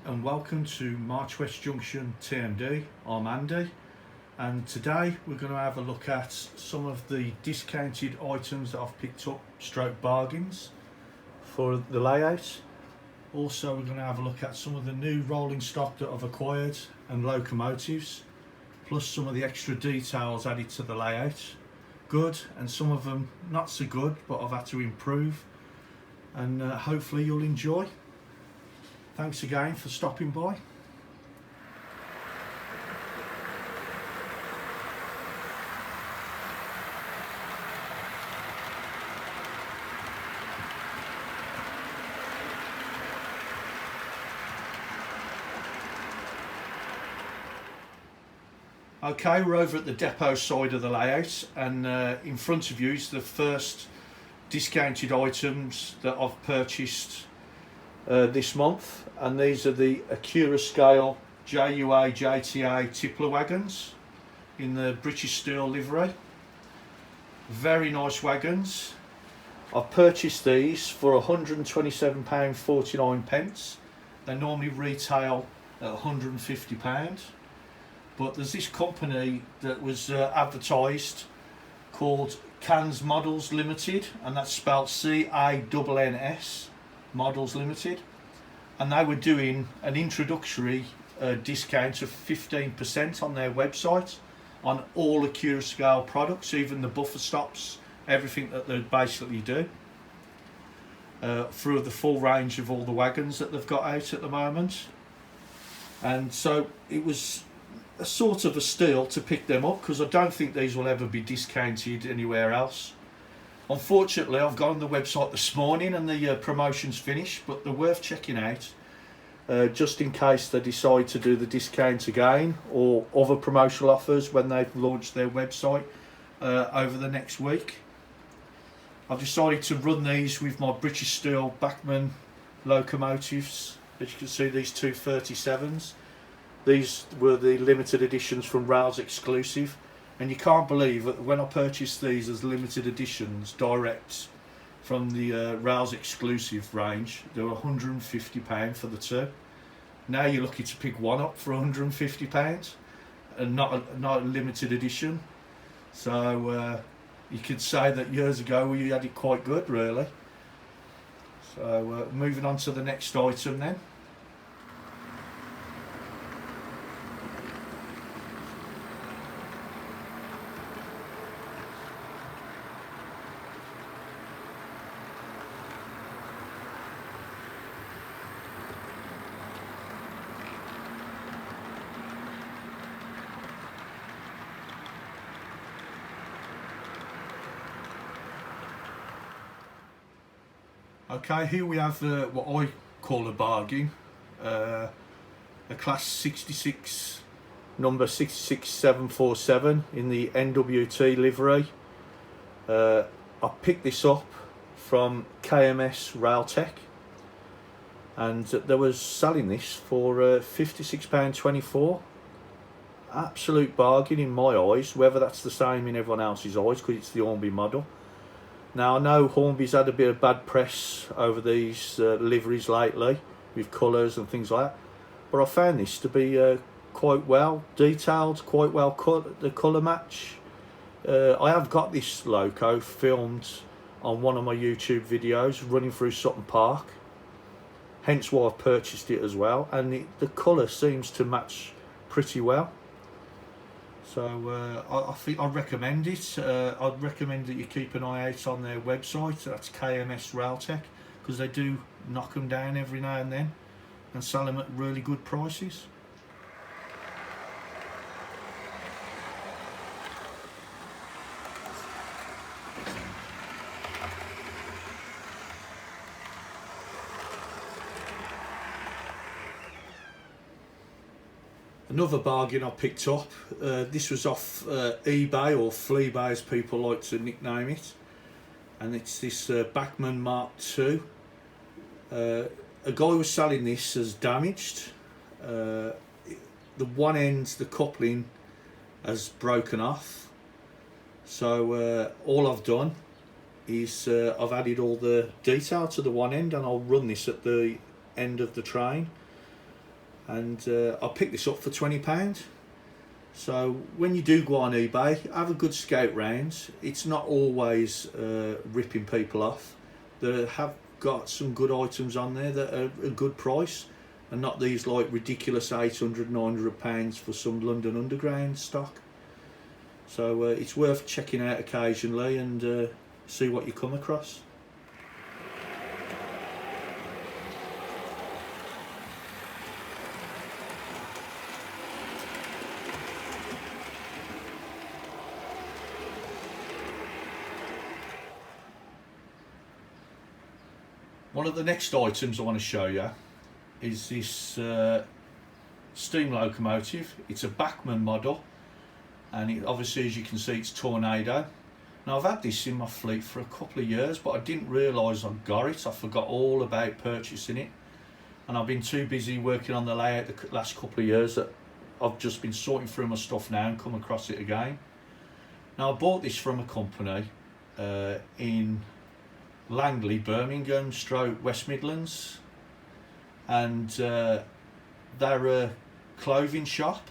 and welcome to March West Junction TMD. I'm Andy, and today we're going to have a look at some of the discounted items that I've picked up, stroke bargains for the layout. Also, we're going to have a look at some of the new rolling stock that I've acquired and locomotives, plus some of the extra details added to the layout. Good, and some of them not so good, but I've had to improve, and hopefully you'll enjoy. Thanks again for stopping by. Okay, we're over at the depot side of the layout, and in front of you is the first discounted items that I've purchased this month, and these are the Accurascale JTA tippler wagons in the British Steel livery. Very nice wagons. I've purchased these for £127.49. They normally retail at £150, but there's this company that was advertised called Canns Models Ltd, and that's spelled C-A-N-N-S Models Ltd, and they were doing an introductory discount of 15% on their website on all Accurascale products, even the buffer stops, everything that they basically do, through the full range of all the wagons that they've got out at the moment. And so it was a sort of a steal to pick them up, because I don't think these will ever be discounted anywhere else. Unfortunately, I've gone on the website this morning and the promotion's finished, but they're worth checking out just in case they decide to do the discount again or other promotional offers when they've launched their website over the next week. I've decided to run these with my British Steel Bachmann locomotives. As you can see, these two 37s. These were the limited editions from Rails Exclusive, and you can't believe that when I purchased these as limited editions direct from the Rails Exclusive range, they were £150 for the two. Now you're lucky to pick one up for £150 and not a limited edition. So you could say that years ago you had it quite good, really. So moving on to the next item then. Okay, here we have what I call a bargain, a class 66, number 66747 in the NWT livery. I picked this up from KMS Railtech, and they was selling this for £56.24. Absolute bargain in my eyes, whether that's the same in everyone else's eyes, because it's the Hornby model. Now, I know Hornby's had a bit of bad press over these liveries lately with colours and things like that, but I found this to be quite well detailed, quite well cut, the colour match. I have got this loco filmed on one of my YouTube videos running through Sutton Park, hence why I've purchased it as well, and the colour seems to match pretty well. So I think I'd recommend it. I'd recommend that you keep an eye out on their website. That's KMS Railtech, because they do knock them down every now and then and sell them at really good prices. Another bargain I picked up, this was off eBay, or Fleabay as people like to nickname it, and it's this Bachmann Mk2. A guy was selling this as damaged. The one end, the coupling, has broken off, so all I've done is I've added all the detail to the one end, and I'll run this at the end of the train. and I picked this up for £20. So when you do go on eBay, have a good scout round. It's not always ripping people off. They have got some good items on there that are a good price, and not these like ridiculous £800-900 for some London Underground stock. So it's worth checking out occasionally and see what you come across. One of the next items I want to show you is this steam locomotive. It's a Bachmann model, and obviously, as you can see, it's Tornado. Now, I've had this in my fleet for a couple of years, but I didn't realise I got it. I forgot all about purchasing it, and I've been too busy working on the layout the last couple of years that I've just been sorting through my stuff now and come across it again. Now, I bought this from a company in Langley, Birmingham, West Midlands, and they're a clothing shop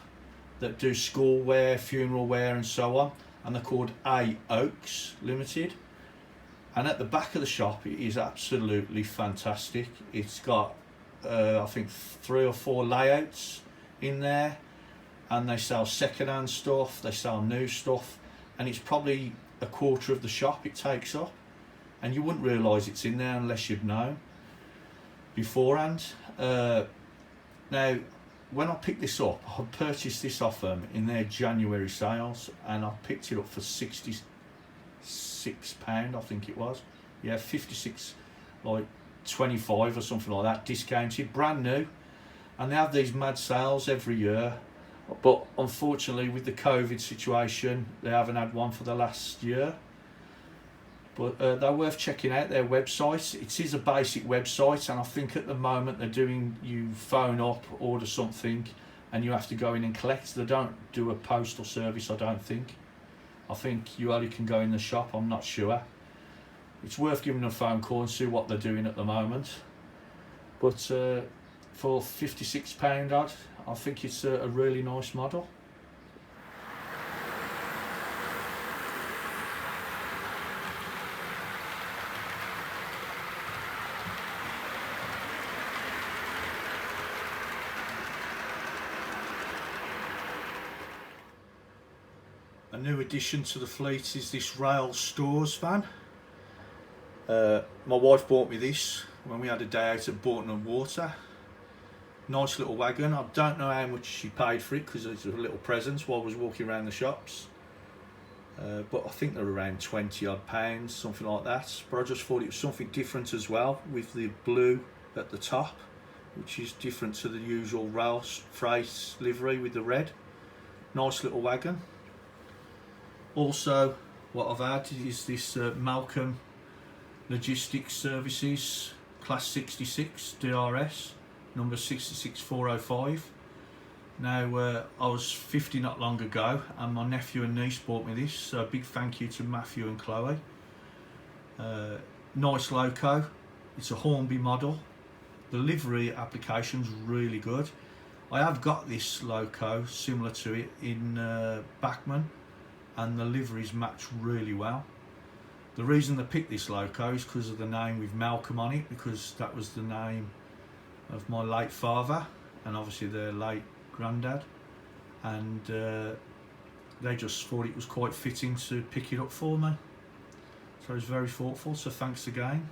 that do school wear, funeral wear and so on, and they're called A Oaks Limited. And at the back of the shop, it is absolutely fantastic. It's got I think 3 or 4 layouts in there, and they sell second-hand stuff, they sell new stuff, and it's probably a quarter of the shop it takes up. And you wouldn't realise it's in there unless you'd known beforehand. Now, when I picked this up, I purchased this off them in their January sales, and I picked it up for £66, I think it was. Yeah, 56, like 25 or something like that, discounted, brand new. And they have these mad sales every year. But unfortunately, with the COVID situation, they haven't had one for the last year. But they're worth checking out, their website. It is a basic website, and I think at the moment they're doing, you phone up, order something, and you have to go in and collect. They don't do a postal service, I don't think. I think you only can go in the shop, I'm not sure. It's worth giving them a phone call and see what they're doing at the moment. But for £56 odd, I think it's a really nice model. A new addition to the fleet is this rail stores van. My wife bought me this when we had a day out at Bourton and Water. Nice little wagon. I don't know how much she paid for it because it's a little present while I was walking around the shops. But I think they're around 20 odd pounds, something like that. But I just thought it was something different as well, with the blue at the top, which is different to the usual rail freight livery with the red. Nice little wagon. Also, what I've had is this Malcolm Logistics Services Class 66 DRS, number 66405. Now, I was 50 not long ago, and my nephew and niece bought me this, so a big thank you to Matthew and Chloe. Nice loco. It's a Hornby model. The livery application's really good. I have got this loco similar to it in Bachmann, and the liveries match really well. The reason they picked this loco is because of the name with Malcolm on it, because that was the name of my late father and obviously their late granddad, and they just thought it was quite fitting to pick it up for me, so I was very thoughtful, so thanks again.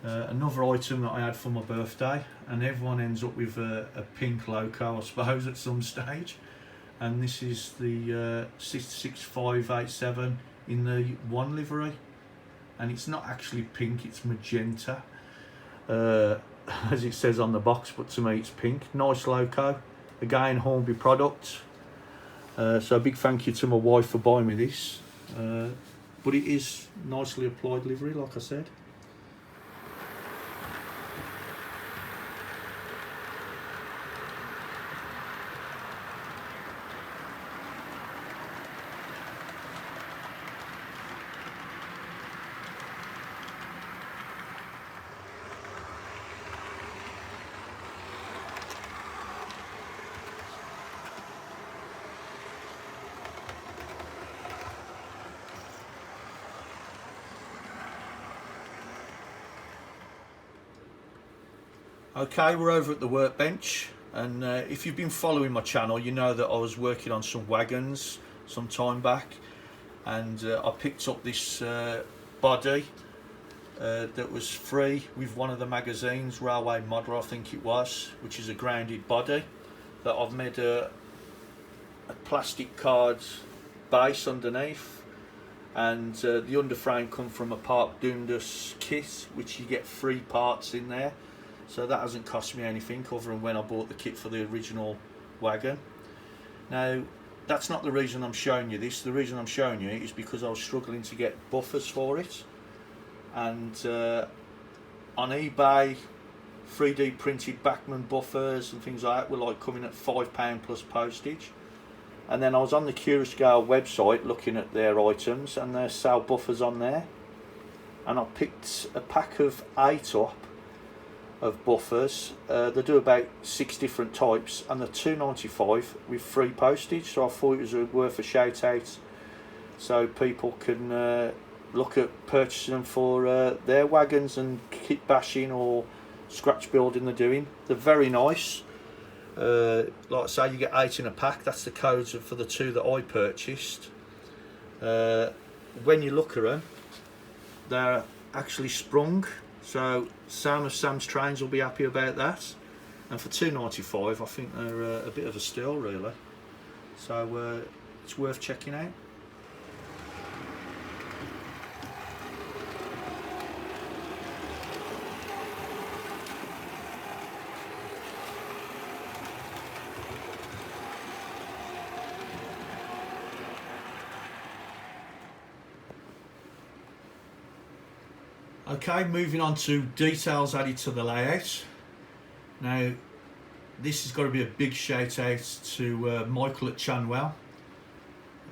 Another item that I had for my birthday, and everyone ends up with a pink loco I suppose at some stage, and this is the 66587 in the 1 livery, and it's not actually pink, it's magenta, as it says on the box, but to me it's pink. Nice loco, again Hornby product, so a big thank you to my wife for buying me this, but it is nicely applied livery, like I said. Okay, we're over at the Workbench, and if you've been following my channel, you know that I was working on some wagons some time back, and I picked up this body that was free with one of the magazines, Railway Model I think it was, which is a grounded body that I've made a plastic card base underneath, and the underframe come from a Park Dundas kit, which you get free parts in there, so that hasn't cost me anything other than when I bought the kit for the original wagon. Now that's not the reason I'm showing you this. The reason I'm showing you it is because I was struggling to get buffers for it, and on eBay 3D printed Bachmann buffers and things like that were like coming at £5 plus postage. And then I was on the Accurascale website looking at their items, and they sell buffers on there, and I picked a pack of 8 up of buffers. They do about 6 different types, and they're £2.95 with free postage, so I thought it was worth a shout out so people can look at purchasing them for their wagons and kit bashing or scratch building they're doing. They're very nice. Like I say, you get 8 in a pack. That's the codes for the 2 that I purchased. When you look at them, they're actually sprung, so Sam of Sam's Trains will be happy about that. And for £2.95 I think they're a bit of a steal really, so it's worth checking out. Okay, moving on to details added to the layout. Now, this has got to be a big shout out to Michael at Chandwell.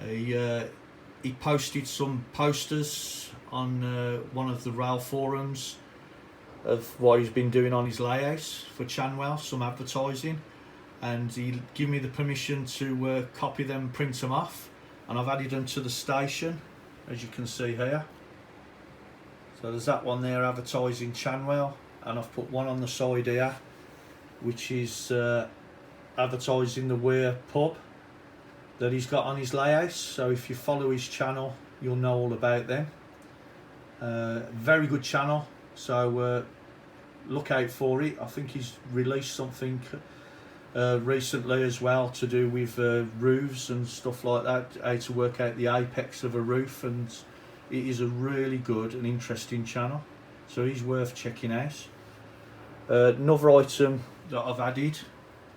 He posted some posters on one of the rail forums of what he's been doing on his layouts for Chandwell, some advertising, and he gave me the permission to copy them and print them off, and I've added them to the station, as you can see here. So there's that one there advertising Chandwell, and I've put one on the side here which is advertising the Weir pub that he's got on his layouts, so if you follow his channel you'll know all about them. Very good channel, so look out for it. I think he's released something recently as well to do with roofs and stuff like that, how to work out the apex of a roof, and it is a really good and interesting channel, so he's worth checking out. Another item that I've added,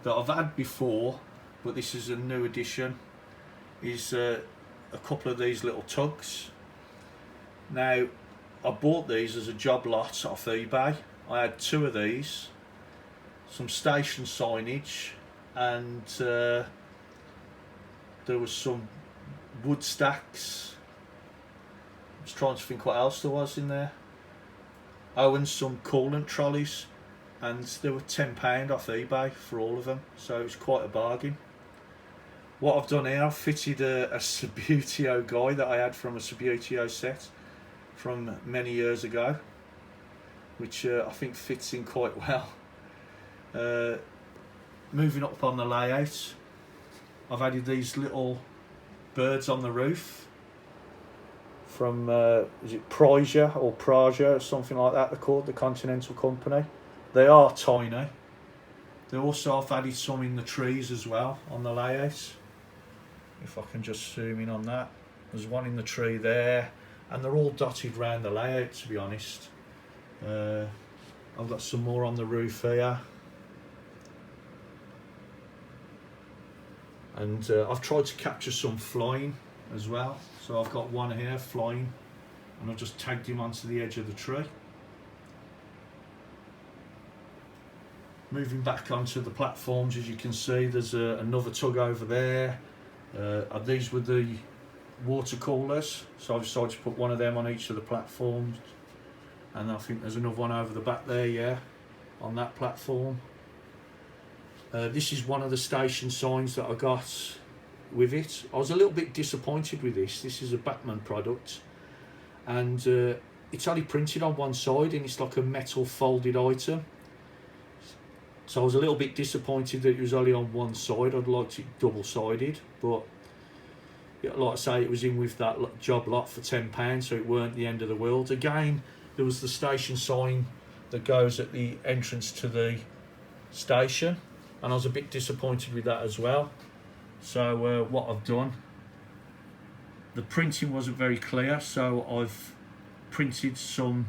that I've had before, but this is a new addition, is a couple of these little tugs. Now, I bought these as a job lot off eBay. I had 2 of these, some station signage, and there was some wood stacks. I was trying to think what else there was in there. Oh, and some coolant trolleys, and they were £10 off eBay for all of them, so it was quite a bargain. What I've done here, I've fitted a Subutio guy that I had from a Subutio set from many years ago, which I think fits in quite well. Moving up on the layout, I've added these little birds on the roof from is it Preiser or Preiser or something like that they're called, the Continental company. They are tiny. They also, I've added some in the trees as well on the layout. If I can just zoom in on that, there's one in the tree there, and they're all dotted around the layout, to be honest. I've got some more on the roof here, and I've tried to capture some flying as well, so I've got one here flying, and I've just tagged him onto the edge of the tree. Moving back onto the platforms, as you can see, there's another tug over there. These were the water coolers, so I've decided to put one of them on each of the platforms, and I think there's another one over the back there, yeah, on that platform. This is one of the station signs that I got with it. I was a little bit disappointed with this. This is a Bachmann product, and it's only printed on one side, and it's like a metal folded item. So I was a little bit disappointed that it was only on one side. I'd liked it double-sided, but yeah, like I say, it was in with that job lot for £10, so it weren't the end of the world. Again, there was the station sign that goes at the entrance to the station, and I was a bit disappointed with that as well. So what I've done, the printing wasn't very clear, so I've printed some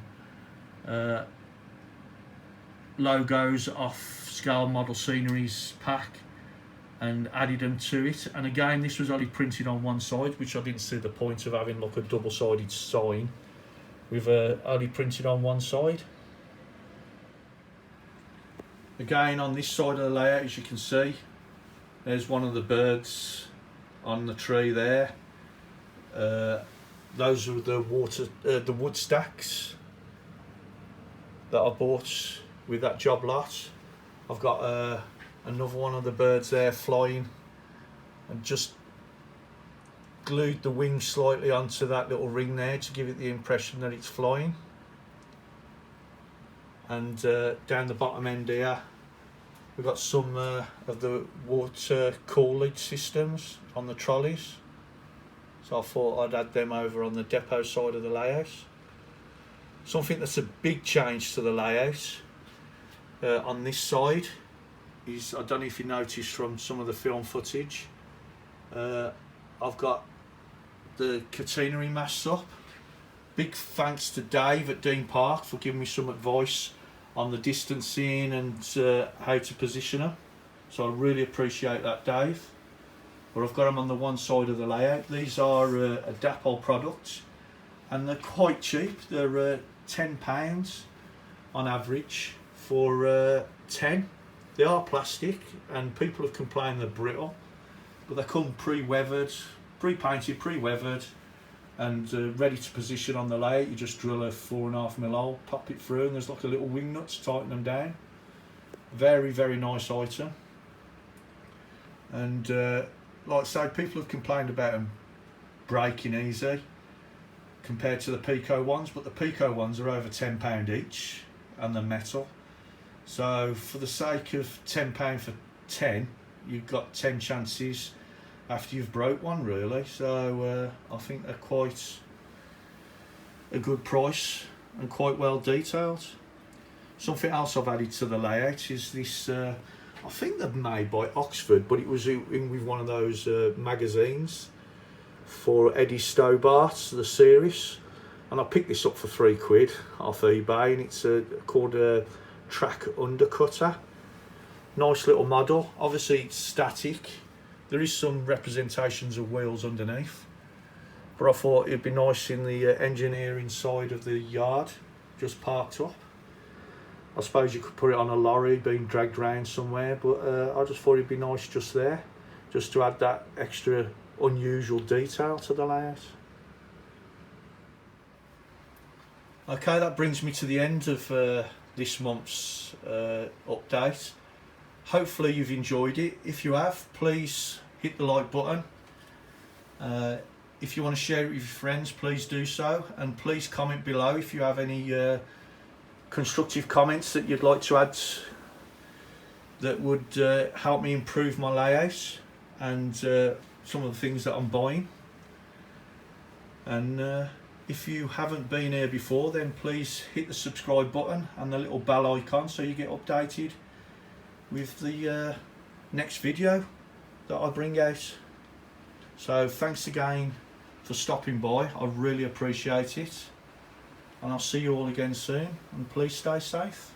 logos off Scale Model Scenery's pack and added them to it. And again, this was only printed on one side, which I didn't see the point of having like a double-sided sign with only printed on one side. Again, on this side of the layout, as you can see, there's one of the birds on the tree there. Those are the wood stacks that I bought with that job lot. I've got another one of the birds there flying, and just glued the wings slightly onto that little ring there to give it the impression that it's flying. And down the bottom end here, we've got some of the water coolage systems on the trolleys. So I thought I'd add them over on the depot side of the layout. Something that's a big change to the layout on this side is, I don't know if you noticed from some of the film footage, I've got the catenary masts up. Big thanks to Dave at Dean Park for giving me some advice on the distancing and how to position them. So I really appreciate that, Dave. But I've got them on the one side of the layout. These are a Dapol product, and they're quite cheap. They're £10 on average for 10. They are plastic, and people have complained they're brittle, but they come pre-weathered, pre-painted, pre-weathered, and ready to position on the layout. You just drill a 4.5mm hole, pop it through, and there's like a little wing nut to tighten them down. Very, very nice item. And like I say, people have complained about them breaking easy compared to the Pico ones, but the Pico ones are over £10 each, and they're metal. So for the sake of £10 for 10, you've got 10 chances after you've broke one, really. So I think they're quite a good price and quite well detailed. Something else I've added to the layout is this, I think they're made by Oxford, but it was in with one of those magazines for Eddie Stobart's, the series, and I picked this up for £3 off eBay, and it's called a track undercutter. Nice little model. Obviously it's static. There is some representations of wheels underneath, but I thought it'd be nice in the engineering side of the yard, just parked up. I suppose you could put it on a lorry being dragged around somewhere, but I just thought it'd be nice just there, just to add that extra unusual detail to the layout. Okay, that brings me to the end of this month's update. Hopefully you've enjoyed it. If you have, please hit the like button. If you want to share it with your friends, please do so, and please comment below if you have any constructive comments that you'd like to add that would help me improve my layout and some of the things that I'm buying. And if you haven't been here before, then please hit the subscribe button and the little bell icon so you get updated with the next video that I bring out. So thanks again for stopping by, I really appreciate it, and I'll see you all again soon, and please stay safe.